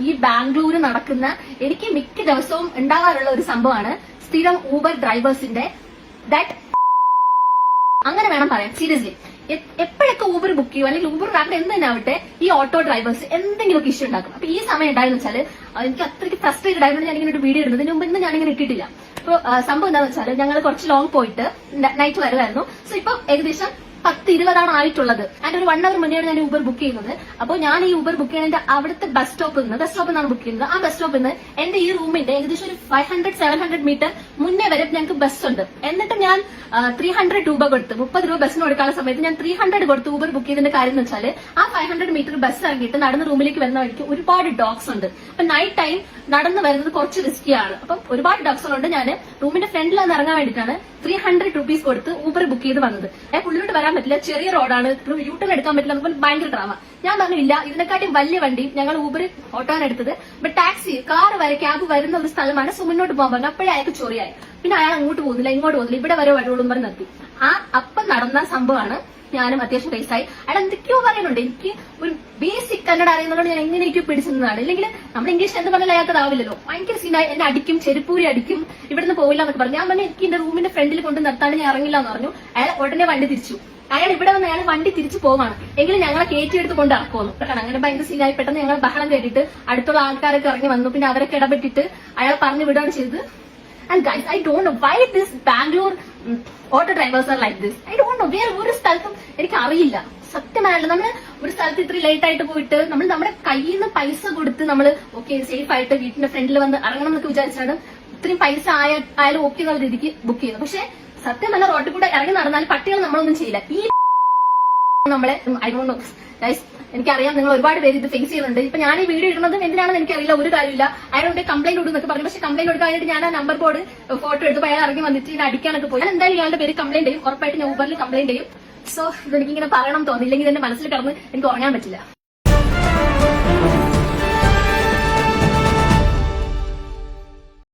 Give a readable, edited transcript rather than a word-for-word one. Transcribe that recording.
ഈ ബാംഗ്ലൂർ നടക്കുന്ന എനിക്ക് മിക്ക ദിവസവും ഉണ്ടാകാറുള്ള ഒരു സംഭവമാണ് സ്ഥിരം ഊബർ ഡ്രൈവേഴ്സിന്റെ ദാറ്റ് അങ്ങനെ വേണം പറയാൻ. സീരിയസ്ലി എപ്പോഴൊക്കെ ഊബർ ബുക്ക് ചെയ്യും അല്ലെങ്കിൽ ഊബർ ആപ്പ് എന്ത് തന്നെ ആവട്ടെ, ഈ ഓട്ടോ ഡ്രൈവേഴ്സ് എന്തെങ്കിലുമൊക്കെ ഇഷ്യൂ ഉണ്ടാക്കും. അപ്പൊ ഈ സമയം ഉണ്ടായെന്ന് വെച്ചാൽ എനിക്ക് അത്രയ്ക്ക് ഫ്രസ്ട്രേറ്റഡ് ആയതുകൊണ്ട് ഞാൻ ഇങ്ങനെ ഒരു വീഡിയോ ഇടുന്നതിന് മുമ്പ് ഇന്ന് ഞാനിങ്ങനെ ഇട്ടിട്ടില്ല. അപ്പൊ സംഭവം എന്താണെന്ന് വെച്ചാൽ ഞങ്ങൾ കുറച്ച് ലോങ് പോയിട്ട് നൈറ്റ് വരുമായിരുന്നു. സോ ഇപ്പൊ ഏകദേശം 10-20 ആയിട്ടുള്ളത്. ആൻഡ് ഒരു 1 hour മുന്നെയാണ് ഞാൻ ഊബർ ബുക്ക് ചെയ്യുന്നത്. അപ്പോൾ ഞാൻ ഈ ഊബർ ബുക്ക് ചെയ്യുന്നതിന്റെ അവിടുത്തെ ബസ് സ്റ്റോപ്പിൽ നിന്നാണ് ബുക്ക് ചെയ്യുന്നത്. ആ ബസ് സ്റ്റോപ്പിൽ നിന്ന് എന്റെ ഈ റൂമിന്റെ ഏകദേശം ഒരു 500-700 മീറ്റർ മുന്നേ വരെ ഞങ്ങൾക്ക് ബസ് ഉണ്ട്. എന്നിട്ട് ഞാൻ 300 രൂപ കൊടുത്ത് 30 രൂപ ബസ്സിന് കൊടുക്കാനുള്ള സമയത്ത് ഞാൻ 300 കൊടുത്ത് ഊബർ ബുക്ക് ചെയ്തതിന്റെ കാര്യം എന്ന് വെച്ചാൽ ആ 500 മീറ്റർ ബസ് ഇറങ്ങിയിട്ട് നടന്ന് റൂമിലേക്ക് വരുന്ന വഴിക്ക് ഒരുപാട് ഡോഗ്സ് ഉണ്ട്. അപ്പൊ നൈറ്റ് ടൈം നടന്നു വരുന്നത് കുറച്ച് റിസ്കിയാണ്. അപ്പം ഒരുപാട് ഡോഗ്സുകളുണ്ട്. ഞാൻ റൂമിന്റെ ഫ്രണ്ടിൽ നിന്ന് ഇറങ്ങാൻ വേണ്ടിയിട്ടാണ് 300 രൂപീസ് കൊടുത്ത് ഊബർ ബുക്ക് ചെയ്ത് വന്നത്. പുള്ളിലോട്ട് വരാൻ പറ്റില്ല, ചെറിയ റോഡാണ്, യൂട്ടേൺ എടുക്കാൻ പറ്റില്ല, അതുപോലെ ഭയങ്കര ഡ്രാമ. ഞാൻ പറഞ്ഞില്ല, ഇതിനെക്കാട്ടി വലിയ വണ്ടി ഞങ്ങൾ ഊബർ ഓട്ടോയാണ് എടുത്തത്. ബട്ട് ടാക്സി കാർ വരെ ക്യാബ് വരുന്ന ഒരു സ്ഥലമാണ്. സോ മുന്നോട്ട് പോകാൻ പറഞ്ഞു. അപ്പോഴേ അയാൾക്ക് ചൊറിയായി. പിന്നെ അയാൾ അങ്ങോട്ട് പോകുന്നില്ല, ഇങ്ങോട്ട് പോകുന്നില്ല, ഇവിടെ വരെ വഴിയോടും പറഞ്ഞ് നിർത്തി. അപ്പം നടന്ന സംഭവമാണ്. ഞാനും അത്യാവശ്യം റേസായി. അയാൾ എന്തൊക്കെയോ പറയുന്നുണ്ട്. എനിക്ക് ഒരു ബേസിക് കന്നഡ അറിയുന്നതുകൊണ്ട് ഞാൻ എങ്ങനെയൊക്കെ പിടിച്ചിരുന്നതാണ്. ഇല്ലെങ്കിൽ നമ്മൾ ഇംഗ്ലീഷ് എന്ത് പറഞ്ഞാൽ അയാൾക്കതാവില്ലല്ലോ. ഭയങ്കര സീനായി. എന്നെ അടിക്കും, ചെരുപ്പൂരി അടിക്കും, ഇവിടുന്ന് പോയില്ല എന്നൊക്കെ പറഞ്ഞു. ഞാൻ പറഞ്ഞു എനിക്ക് എന്റെ റൂമിന്റെ ഫ്രണ്ടിൽ കൊണ്ട് നിർത്താണ്ട് ഞാൻ ഇറങ്ങില്ല എന്ന് പറഞ്ഞു. അയാൾ ഉടനെ വണ്ടി തിരിച്ചു. അയാൾ ഇവിടെ വന്ന് അയാൾ വണ്ടി തിരിച്ചു പോവാണ്. എങ്കിലും ഞങ്ങളെ കയറ്റിയെടുത്ത് കൊണ്ട് ഇറക്കുമെന്നു. കാരണം അങ്ങനെ ഭയങ്കര സീനായി. പെട്ടെന്ന് ഞങ്ങൾ ബഹളം കേട്ടിട്ട് അടുത്തുള്ള ആൾക്കാരൊക്കെ ഇറങ്ങി വന്നു. പിന്നെ അവരൊക്കെ ഇടപെട്ടിട്ട് അയാൾ പറഞ്ഞു വിടുകയാണ് ചെയ്തത്. And guys, I don't know why this Bangalore auto drivers are like this. I don't know. വേറെ ഒരു സ്ഥലത്തും എനിക്ക് അറിയില്ല. സത്യമായല്ലോ, നമ്മൾ ഒരു സ്ഥലത്ത് ഇത്ര ലേറ്റ് ആയിട്ട് പോയിട്ട് നമ്മൾ നമ്മുടെ കയ്യിൽ നിന്ന് പൈസ കൊടുത്ത് നമ്മൾ ഓക്കെ സേഫ് ആയിട്ട് വീട്ടിന്റെ ഫ്രണ്ടിൽ വന്ന് ഇറങ്ങണം എന്നൊക്കെ വിചാരിച്ചാണ് ഇത്രയും പൈസ ആയാലും ഓക്കെ എന്നുള്ള രീതിക്ക് ബുക്ക് ചെയ്യുന്നത്. പക്ഷെ സത്യമല്ല, റോഡിൽ കൂടെ ഇറങ്ങി നടന്നാൽ പട്ടികൾ നമ്മളൊന്നും ചെയ്യില്ല. ഈ നമ്മളെ ഐ ഡോണ്ട് നോ ഗൈസ്, എനിക്കറിയാം നിങ്ങൾ ഒരുപാട് പേര് ഇത് ഫേസ് ചെയ്യുന്നുണ്ട്. ഇപ്പൊ ഞാൻ ഈ വീഡിയോ ഇടുന്നതും എന്തിനാണെന്ന് എനിക്കറിയില്ല, ഒരു കാര്യമില്ല. അയാളുടെ കംപ്ലൈന്റ് കൊടുക്കുന്നൊക്കെ പറഞ്ഞു. പക്ഷെ കംപ്ലൈന്റ് കൊടുക്കാനായിട്ട് ഞാൻ ആ നമ്പർ ബോർഡ് ഫോട്ടോ എടുത്ത് അയാൾ ഇറങ്ങി വന്നിട്ട് ഇതിനെ അടിക്കാനൊക്കെ പോയി. ഞാൻ എന്തായാലും ഇയാളുടെ പേര് കംപ്ലൈന്റ് ചെയ്യും, ഉറപ്പായിട്ട് ഞാൻ ഊബറിൽ കംപ്ലൈന്റ് ചെയ്യും. സോ ഇതെനിക്കിങ്ങനെ പറയണം തോന്നിയില്ലെങ്കിൽ എന്റെ മനസ്സിൽ കിടന്ന് എനിക്ക് ഉറങ്ങാൻ പറ്റില്ല.